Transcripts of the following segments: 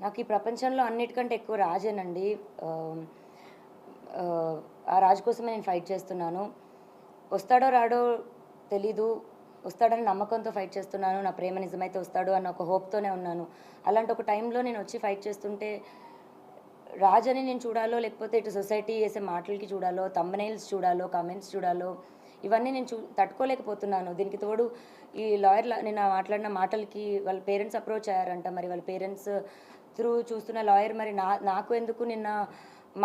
నాకు ఈ ప్రపంచంలో అన్నిటికంటే ఎక్కువ రాజేనండి. ఆ రాజు కోసమే నేను ఫైట్ చేస్తున్నాను. వస్తాడో రాడో తెలీదు, వస్తాడని నమ్మకంతో ఫైట్ చేస్తున్నాను. నా ప్రేమ నిజమైతే వస్తాడు అన్న ఒక హోప్తోనే ఉన్నాను. అలాంటి ఒక టైంలో నేను వచ్చి ఫైట్ చేస్తుంటే రాజని నేను చూడాలో, లేకపోతే ఇటు సొసైటీ చేసే మాటలకి చూడాలో, థంబ్నెయిల్స్ చూడాలో, కామెంట్స్ చూడాలో, ఇవన్నీ నేను తట్టుకోలేకపోతున్నాను. దీనికి తోడు ఈ లాయర్ నిన్న మాట్లాడిన మాటలకి వాళ్ళ పేరెంట్స్ అప్రోచ్ అయ్యారంట. మరి వాళ్ళ పేరెంట్స్ త్రూ చూస్తున్న లాయర్ మరి నాకు ఎందుకు నిన్న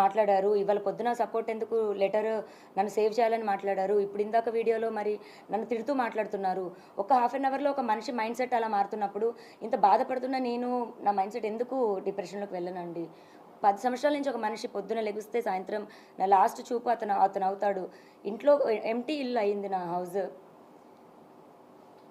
మాట్లాడారు, ఇవాళ పొద్దున సపోర్ట్ ఎందుకు లెటర్ నన్ను సేవ్ చేయాలని మాట్లాడారు, ఇప్పుడు ఇందాక వీడియోలో మరి నన్ను తిడుతూ మాట్లాడుతున్నారు. ఒక హాఫ్ అన్ అవర్లో ఒక మనిషి మైండ్ సెట్ అలా మారుతున్నప్పుడు ఇంత బాధపడుతున్న నేను నా మైండ్ సెట్ ఎందుకు డిప్రెషన్లోకి వెళ్ళనండి? 10 సంవత్సరాల నుంచి ఒక మనిషి పొద్దున లెగిస్తే సాయంత్రం నా లాస్ట్ చూపు అతను అవుతాడు. ఇంట్లో ఎంటీ ఇల్లు అయింది నా హౌస్.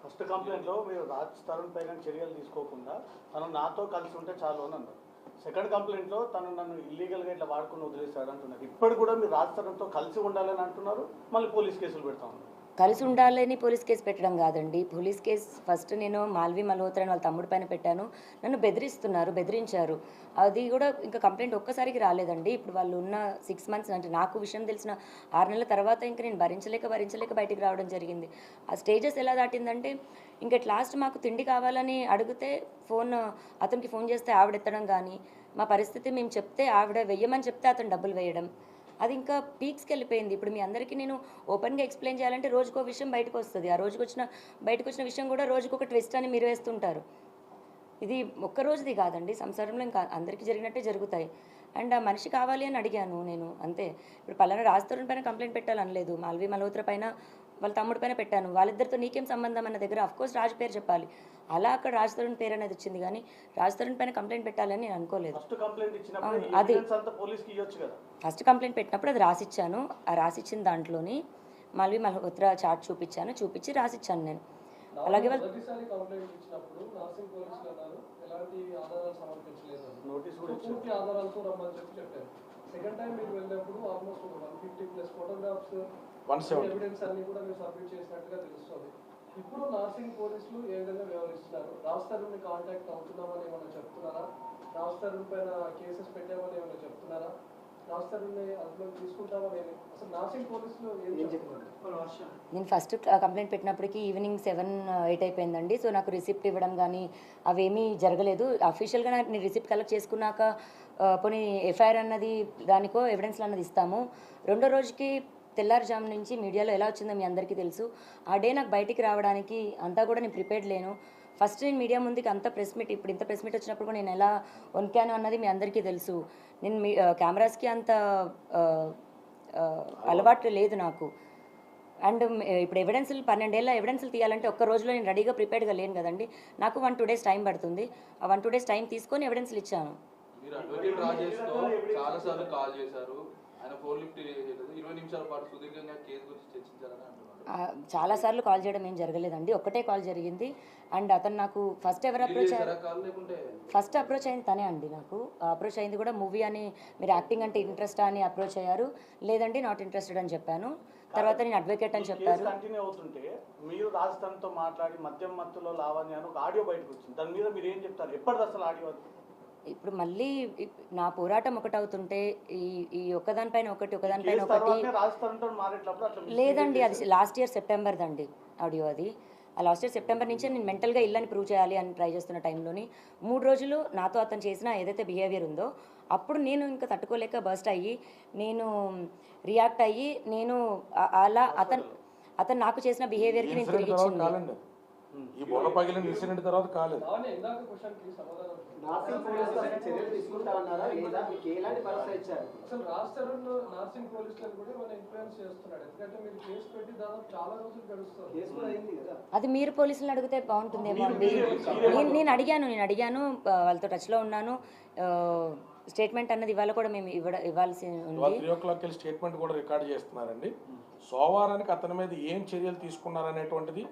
ఫస్ట్ కంప్లైంట్లో మీరు రాజ్ తరుణ్ పైన చర్యలు తీసుకోకుండా తను నాతో కలిసి ఉంటే చాలు అని అన్నారు. సెకండ్ కంప్లైంట్లో తను నన్ను ఇల్లీగల్గా ఇట్లా వాడుకుని వదిలేస్తాడు అంటున్నారు. ఇప్పుడు కూడా మీరు రాజ్ తరుణ్తో కలిసి ఉండాలని అంటున్నారు, మళ్ళీ పోలీస్ కేసులు పెడతా ఉన్నారు. కలిసి ఉండాలని పోలీస్ కేసు పెట్టడం కాదండి. పోలీస్ కేసు ఫస్ట్ నేను మాల్వి మల్హోత్రా అని వాళ్ళ తమ్ముడి పైన పెట్టాను. నన్ను బెదిరించారు. అది కూడా ఇంకా కంప్లైంట్ ఒక్కసారికి రాలేదండి. ఇప్పుడు వాళ్ళు ఉన్న 6 మంత్స్ అంటే నాకు విషయం తెలిసిన 6 నెలల తర్వాత ఇంకా నేను భరించలేక బయటికి రావడం జరిగింది. ఆ స్టేజెస్ ఎలా దాటిందంటే ఇంకా లాస్ట్ మాకు తిండి కావాలని అడిగితే అతనికి ఫోన్ చేస్తే ఆవిడ ఎత్తడం కానీ, మా పరిస్థితి మేము చెప్తే ఆవిడ వెయ్యమని చెప్తే అతను డబ్బులు వేయడం, అది ఇంకా పీక్స్కి వెళ్ళిపోయింది. ఇప్పుడు మీ అందరికీ నేను ఓపెన్గా ఎక్స్ప్లెయిన్ చేయాలంటే రోజుకో విషయం బయటకు వస్తుంది. ఆ బయటకు వచ్చిన విషయం కూడా రోజుకొక ట్విస్ట్ అని మీరు వేస్తుంటారు. ఇది ఒక్క రోజుది కాదండి, సంసారంలో ఇంకా అందరికీ జరిగినట్టే జరుగుతాయి. అండ్ ఆ మనిషి కావాలి అని అడిగాను నేను, అంతే. ఇప్పుడు పలానా రాజ్ తరుణ్ పైన కంప్లైంట్ పెట్టాలనలేదు, మాల్వి మల్హోత్రా పైన వాళ్ళ తమ్ముడి పైన పెట్టాను. వాళ్ళిద్దరితో నీకేం సంబంధం అన్న దగ్గర అఫ్కోర్స్ రాజ్ పేరు చెప్పాలి. అలా అక్కడ రాజ్ తరుణ్ పేరు అనేది వచ్చింది, కానీ రాజ్ తరుణ్ పైన కంప్లైంట్ పెట్టాలని నేను అనుకోలేదు. అది ఫస్ట్ కంప్లైంట్ పెట్టినప్పుడు అది రాసిచ్చాను. ఆ రాసిచ్చిన దాంట్లోని మాల్వి మల్హోత్రా చార్ట్ చూపించి రాసిచ్చాను నేను. అలాగే సెకండ్ టైం మీరు వెళ్ళినప్పుడు ఆల్మోస్ట్ 150+ ఫోటోగ్రాఫ్స్ ఎవిడెన్స్ అన్ని కూడా మీరు సబ్మిట్ చేసినట్టుగా తెలుస్తుంది. ఇప్పుడు నార్సింగ్ పోలీసులు ఏ విధంగా వ్యవహరిస్తున్నారు? రాజ్ తరుణ్ని కాంటాక్ట్ అవుతున్నామని ఏమైనా చెప్తున్నారా? రాజ్ తరుణ్ పైన కేసెస్ పెట్టామని ఏమైనా చెప్తున్నారా? రాజ్ తరుణ్ని అందులో తీసుకుంటామని అసలు నార్సింగ్ పోలీసులు ఏం చెప్తున్నారు? నేను ఫస్ట్ కంప్లైంట్ పెట్టినప్పటికీ ఈవినింగ్ 7-8 అయిపోయిందండి. సో నాకు రిసిప్ట్ ఇవ్వడం కానీ అవేమీ జరగలేదు. అఫీషియల్గా నేను రిసిప్ట్ కలెక్ట్ చేసుకున్నాక పోనీ ఎఫ్ఐఆర్ అన్నది దానికో ఎవిడెన్స్లు అన్నది ఇస్తాము. రెండో రోజుకి తెల్లారుజాము నుంచి మీడియాలో ఎలా వచ్చిందో మీ అందరికీ తెలుసు. ఆ డే నాకు బయటికి రావడానికి అంతా కూడా నేను ప్రిపేర్డ్ లేను. ఫస్ట్ నేను మీడియా ముందుకి అంత ప్రెస్ మీట్, ఇప్పుడు ఇంత ప్రెస్ మీట్ వచ్చినప్పుడు కూడా నేను ఎలా వణికాను అన్నది మీ అందరికీ తెలుసు. నేను కెమెరాస్కి అంత అలవాటు లేదు నాకు. అండ్ ఇప్పుడు ఎవిడెన్స్లు 12 ఏళ్ళ ఎవిడెన్స్లు తీయాలంటే ఒక్క రోజులో నేను రెడీగా ప్రిపేర్డ్గా లేను కదండి. నాకు 1-2 డేస్ టైం పడుతుంది. ఆ 1-2 డేస్ టైం తీసుకొని ఎవిడెన్స్లు ఇచ్చాను. మీరు అడ్వకేట్ రాజేష్తో చాలాసార్లు కాల్ చేశారు, ఆయన ఫోన్ లిఫ్ట్ చేయలేదు. 20 నిమిషాల పాటు సుదీర్ఘంగా కేసు గురించి చర్చించారని అంటున్నారు. చాలాసార్లు కాల్ చేయడం ఏం జరగలేదండి, ఒక్కటే కాల్ జరిగింది. అండ్ అతను నాకు ఫస్ట్ అప్రోచ్ అయింది తనే అండి. నాకు అప్రోచ్ అయింది కూడా మూవీ అని, మీరు యాక్టింగ్ అంటే ఇంట్రెస్ట్ అని అప్రోచ్ అయ్యారు. లేదండి నాట్ ఇంట్రెస్టెడ్ అని చెప్పాను. తర్వాత నేను అడ్వకేట్ అని చెప్పారు. కంటిన్యూ అవుతుంటే మీరు రాజస్థాన్తో మాట్లాడి మద్యం మత్తులో లావణ్య అని ఒక ఆడియో బయటకు వచ్చింది. దాని మీద మీరు ఏం చెప్తారు? ఎప్పటిది అసలు ఆడియో? ఇప్పుడు మళ్ళీ నా పోరాటం ఒకటవుతుంటే ఈ ఒకదానిపైన ఒకటి లేదండి. అది లాస్ట్ ఇయర్ సెప్టెంబర్ దండి ఆడియో. అది ఆ లాస్ట్ ఇయర్ సెప్టెంబర్ నుంచే నేను మెంటల్గా ఇల్లని ప్రూవ్ చేయాలి అని ట్రై చేస్తున్న టైంలోని 3 రోజులు నాతో అతను చేసిన ఏదైతే బిహేవియర్ ఉందో అప్పుడు నేను ఇంకా తట్టుకోలేక బర్స్ట్ అయ్యి నేను రియాక్ట్ అయ్యి నేను అలా అతను నాకు చేసిన బిహేవియర్కి నేను తిరిగి ఇచ్చింది. ఈ బొల్ల పగిలిన ఇన్సిడెంట్ తర్వాత కాలేదు. అది మీరు పోలీసులను అడిగితే బాగుంటుందేమో అండి. నేను అడిగాను, వాళ్ళతో టచ్లో ఉన్నాను. స్టేట్మెంట్ అన్నది ఇవాళ కూడా మేము ఇవ్వాల్సి ఉంది. 3 o'clock స్టేట్మెంట్ కూడా రికార్డ్ చేస్తున్నారండి. సోమవారానికి అతని మీద ఏం చర్యలు తీసుకున్నారనేటువంటిది,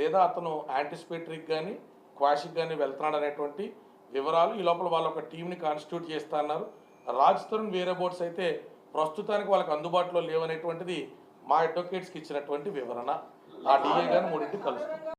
లేదా అతను యాంటిసిపేటరీకి కానీ క్వాషిక్ కానీ వెళ్తున్నాడు అనేటువంటి వివరాలు ఈ లోపల వాళ్ళ ఒక టీంని కాన్స్టిట్యూట్ చేస్తా అన్నారు. రాజ్ తరుణ్ వేరే బోర్డ్స్ అయితే ప్రస్తుతానికి వాళ్ళకి అందుబాటులో లేవనేటువంటిది మా అడ్వకేట్స్కి ఇచ్చినటువంటి వివరణ. ఆ డిఏ కానీ 3 కలుస్తుంది.